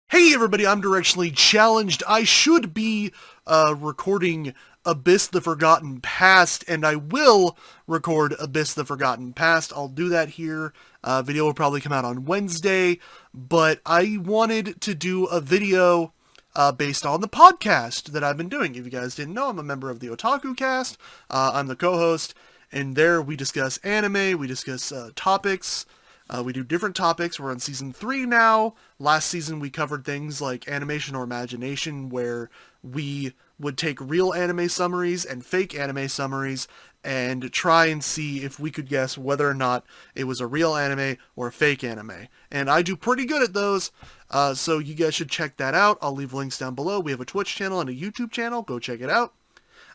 Hey everybody, I'm Directionally Challenged. I should be recording Abyss the Forgotten Past, and I will record Abyss the Forgotten Past. I'll do that here. Video will probably come out on Wednesday, but I wanted to do a video based on the podcast that I've been doing. If you guys didn't know, I'm a member of the Otaku Cast. I'm the co-host, and there we discuss anime, we discuss topics. We do different topics. We're on season 3 now. Last season we covered things like animation or imagination, where we would take real anime summaries and fake anime summaries and try and see if we could guess whether or not it was a real anime or a fake anime. And I do pretty good at those, so you guys should check that out. I'll leave links down below. We have a Twitch channel and a YouTube channel. Go check it out.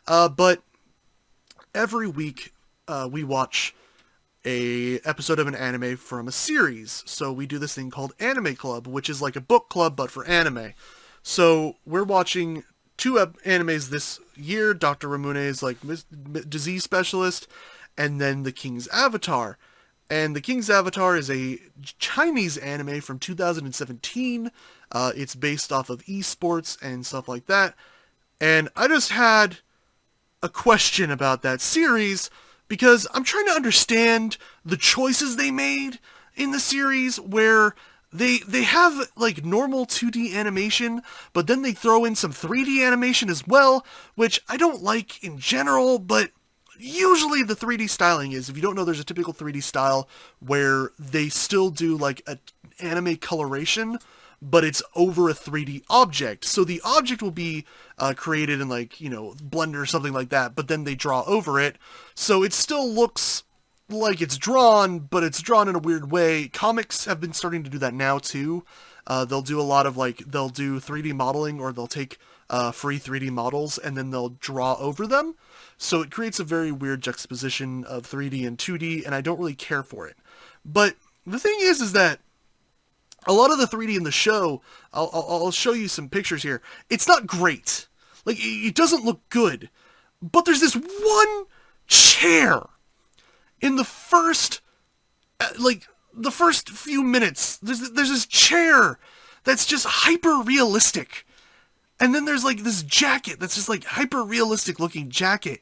But every week we watch a episode of an anime from a series. So we do this thing called Anime Club, which is like a book club but for anime. So we're watching 2 animes this year. Dr. Ramune's like disease specialist, and then The King's Avatar. And The King's Avatar is a Chinese anime from 2017. It's based off of esports and stuff like that. And I just had a question about that series, because I'm trying to understand the choices they made in the series, where they have like normal 2D animation, but then they throw in some 3D animation as well, which I don't like in general, but usually the 3D styling is, if you don't know, there's a typical 3D style where they still do like an anime coloration, but it's over a 3D object. So the object will be created in like, Blender or something like that, but then they draw over it. So it still looks like it's drawn, but it's drawn in a weird way. Comics have been starting to do that now too. They'll do a lot of they'll do 3D modeling, or they'll take free 3D models and then they'll draw over them. So it creates a very weird juxtaposition of 3D and 2D, and I don't really care for it. But the thing is that a lot of the 3D in the show, I'll show you some pictures here. It's not great. Like, it doesn't look good. But there's this one chair in the first few minutes. There's this chair that's just hyper realistic. And then there's like this jacket that's just like hyper realistic looking jacket.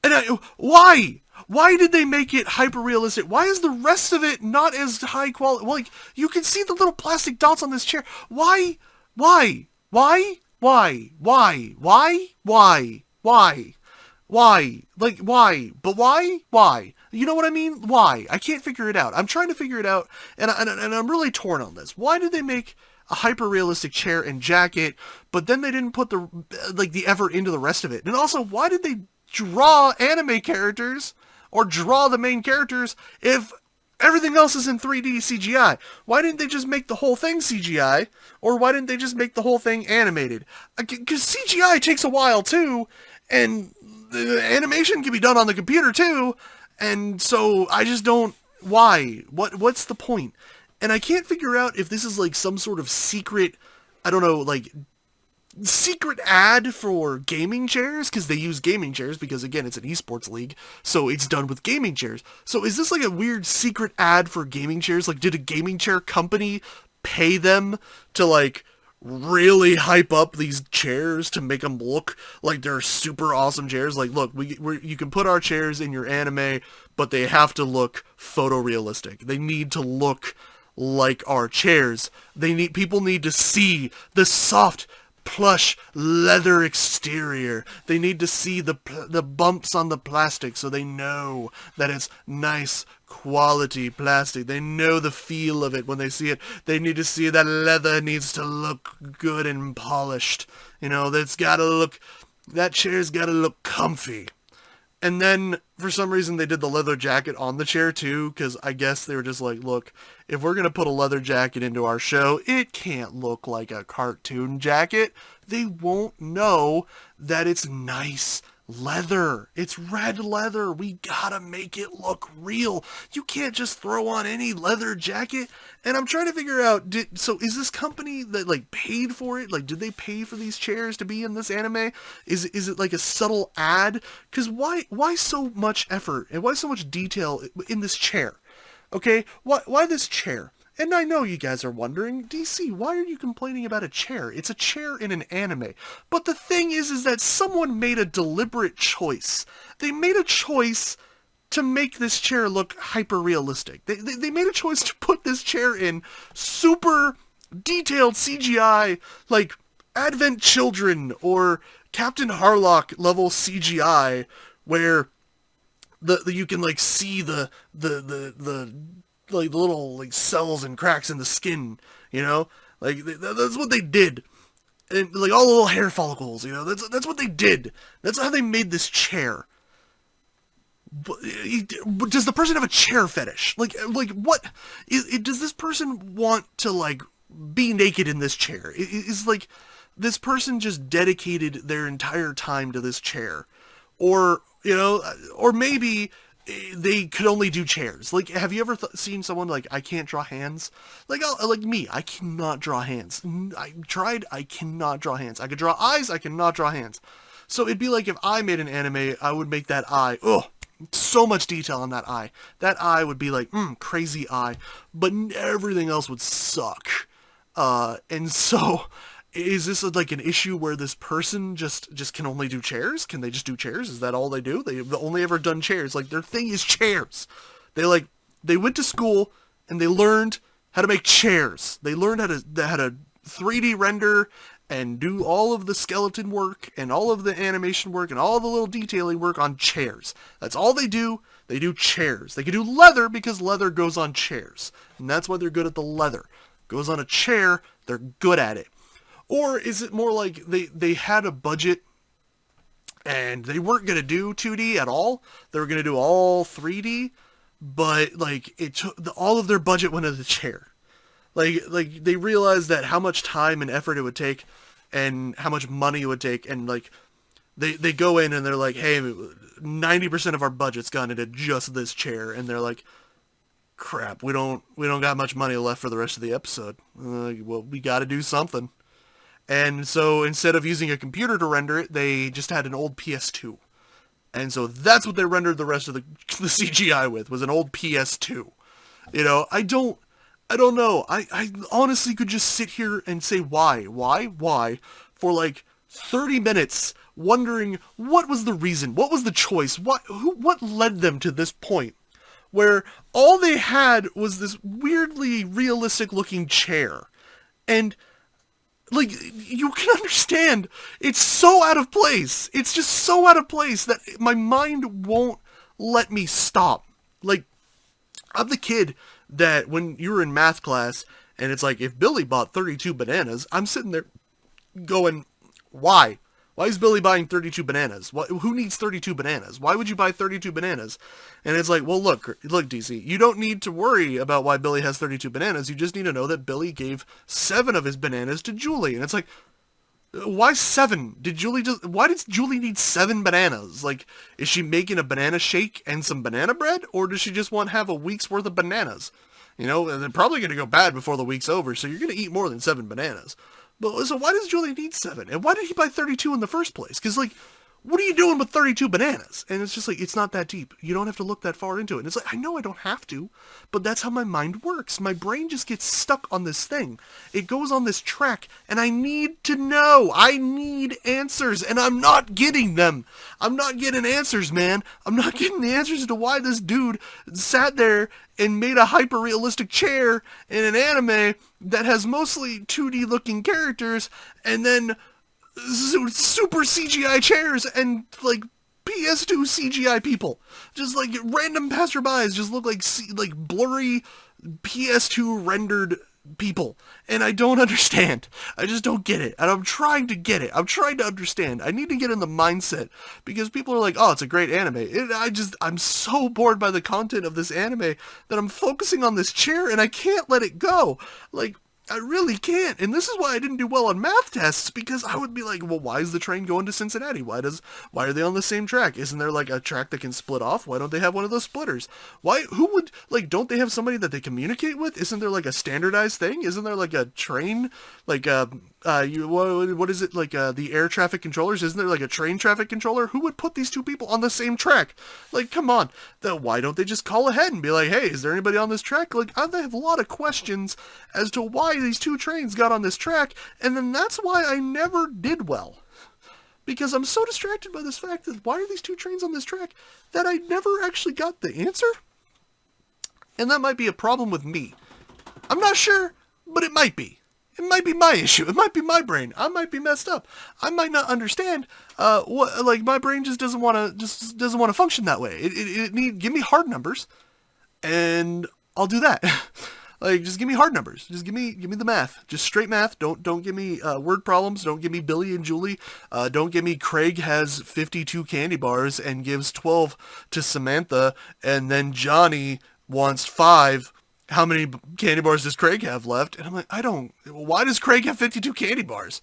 And why? Why did they make it hyper-realistic? Why is the rest of it not as high quality? Well, like, you can see the little plastic dots on this chair. Why? Why? Why? Why? Why? Why? Why? Why? Why? Like, why? But why? Why? You know what I mean? Why? I can't figure it out. I'm trying to figure it out, and I'm really torn on this. Why did they make a hyper-realistic chair and jacket, but then they didn't put the effort into the rest of it? And also, why did they draw anime characters or draw the main characters if everything else is in 3D CGI? Why didn't they just make the whole thing CGI? Or why didn't they just make the whole thing animated? Because CGI takes a while too, and the animation can be done on the computer too, and so I just don't... Why? What's the point? And I can't figure out if this is like some sort of secret, I don't know, like secret ad for gaming chairs, because they use gaming chairs because, again, it's an esports league, so it's done with gaming chairs. So is this like a weird secret ad for gaming chairs? Like, did a gaming chair company pay them to like really hype up these chairs to make them look like they're super awesome chairs? Like, look, you can put our chairs in your anime, but they have to look photorealistic. They need to look like our chairs. People need to see the soft, plush leather exterior. They need to see the bumps on the plastic, so they know that it's nice quality plastic. They know the feel of it when they see it. They need to see that leather needs to look good and polished. That chair's gotta look comfy. And then, for some reason, they did the leather jacket on the chair, too, because I guess they were just like, look, if we're going to put a leather jacket into our show, it can't look like a cartoon jacket. They won't know that it's nice leather. It's red leather. We gotta make it look real. You can't just throw on any leather jacket. And I'm trying to figure out, so is this company that like paid for it? Like, did they pay for these chairs to be in this anime? Is it like a subtle ad? Because why so much effort and why so much detail in this chair? Okay, why this chair? And I know you guys are wondering, DC, why are you complaining about a chair? It's a chair in an anime. But the thing is that someone made a deliberate choice. They made a choice to make this chair look hyper-realistic. They made a choice to put this chair in super detailed CGI, like Advent Children or Captain Harlock level CGI, where the you can like see the like the little like cells and cracks in the skin, you know, like that's what they did, and like all the little hair follicles, you know, that's what they did. That's how they made this chair. But does the person have a chair fetish? Like what? Does this person want to like be naked in this chair? Is like this person just dedicated their entire time to this chair, or you know, or maybe they could only do chairs. Like, have you ever seen someone like, I can't draw hands? Like, like me, I cannot draw hands. I tried, I cannot draw hands. I could draw eyes, I cannot draw hands. So it'd be like if I made an anime, I would make that eye, so much detail on that eye. That eye would be like, crazy eye. But everything else would suck. And so, is this like an issue where this person just can only do chairs? Can they just do chairs? Is that all they do? They've only ever done chairs. Like, their thing is chairs. They went to school and they learned how to make chairs. They learned how to 3D render and do all of the skeleton work and all of the animation work and all the little detailing work on chairs. That's all they do. They do chairs. They can do leather because leather goes on chairs. And that's why they're good at the leather. Goes on a chair, they're good at it. Or is it more like they had a budget and they weren't going to do 2D at all? They were going to do all 3D, but like it took all of their budget went into the chair. Like they realized that how much time and effort it would take and how much money it would take, and like they go in and they're like, hey, 90% of our budget's gone into just this chair, and they're like, crap, we don't got much money left for the rest of the episode. Well, we got to do something. And so instead of using a computer to render it, they just had an old PS2. And so that's what they rendered the rest of the CGI with, was an old PS2. You know, I don't know. I honestly could just sit here and say why for like 30 minutes wondering what was the reason, what was the choice, what led them to this point where all they had was this weirdly realistic looking chair. And like, you can understand, it's so out of place. It's just so out of place that my mind won't let me stop. Like, I'm the kid that when you were in math class, and it's like, if Billy bought 32 bananas, I'm sitting there going, why? Why is Billy buying 32 bananas? Who needs 32 bananas? Why would you buy 32 bananas? And it's like, well, look, DC, you don't need to worry about why Billy has 32 bananas. You just need to know that Billy gave 7 of his bananas to Julie. And it's like, why 7? Why did Julie need 7 bananas? Like, is she making a banana shake and some banana bread? Or does she just want to have a week's worth of bananas? You know, and they're probably going to go bad before the week's over, so you're going to eat more than 7 bananas. But so why does Julie need 7? And why did he buy 32 in the first place? Because, like, what are you doing with 32 bananas? And it's just like, it's not that deep. You don't have to look that far into it. And it's like, I know I don't have to, but that's how my mind works. My brain just gets stuck on this thing. It goes on this track, and I need to know. I need answers, and I'm not getting them. I'm not getting answers, man. I'm not getting the answers to why this dude sat there and made a hyper-realistic chair in an anime that has mostly 2D looking characters, and then super CGI chairs and like PS2 CGI people. Just like random passerbys just look like blurry PS2 rendered people. And I don't understand. I just don't get it. And I'm trying to get it. I'm trying to understand. I need to get in the mindset, because people are like, oh, it's a great anime. I'm so bored by the content of this anime that I'm focusing on this chair and I can't let it go. Like, I really can't. And this is why I didn't do well on math tests, because I would be like, well, why is the train going to Cincinnati? Why are they on the same track? Isn't there like a track that can split off? Why don't they have one of those splitters? Don't they have somebody that they communicate with? Isn't there like a standardized thing? Isn't there like a train, like what is it, like, the air traffic controllers? Isn't there like a train traffic controller? Who would put these two people on the same track? Like, come on. Then why don't they just call ahead and be like, hey, is there anybody on this track? Like, I have a lot of questions as to why these two trains got on this track, and then that's why I never did well. Because I'm so distracted by this fact that why are these two trains on this track that I never actually got the answer? And that might be a problem with me. I'm not sure, but it might be. It might be my issue. It might be my brain. I might be messed up. I might not understand. What, like, my brain just doesn't want to function that way. Give me hard numbers, and I'll do that. Like, just give me hard numbers. Just give me the math. Just straight math. Don't give me word problems. Don't give me Billy and Julie. Don't give me Craig has 52 candy bars and gives 12 to Samantha, and then Johnny wants 5. How many candy bars does Craig have left? And I'm like, why does Craig have 52 candy bars?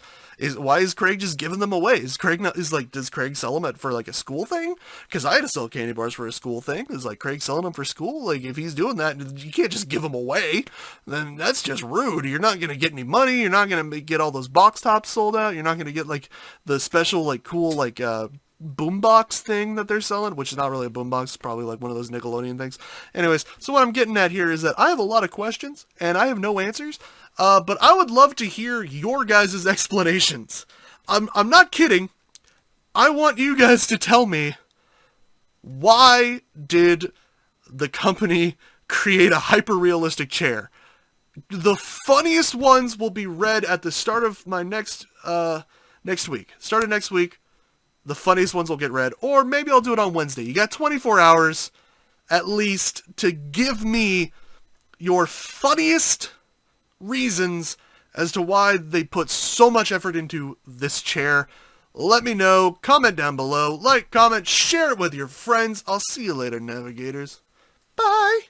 Why is Craig just giving them away? Does Craig sell them for like a school thing? Because I had to sell candy bars for a school thing. Is like Craig selling them for school? Like, if he's doing that, you can't just give them away. Then that's just rude. You're not going to get any money. You're not going to get all those box tops sold out. You're not going to get like the special, like, cool, like, boombox thing that they're selling, which is not really a boombox, it's probably like one of those Nickelodeon things. Anyways, so what I'm getting at here is that I have a lot of questions and I have no answers, but I would love to hear your guys' explanations. I'm not kidding. I want you guys to tell me, why did the company create a hyper-realistic chair? The funniest ones will be read at the start of my next week. Start of next week. The funniest ones will get read, or maybe I'll do it on Wednesday. You got 24 hours, at least, to give me your funniest reasons as to why they put so much effort into this chair. Let me know. Comment down below. Like, comment, share it with your friends. I'll see you later, navigators. Bye!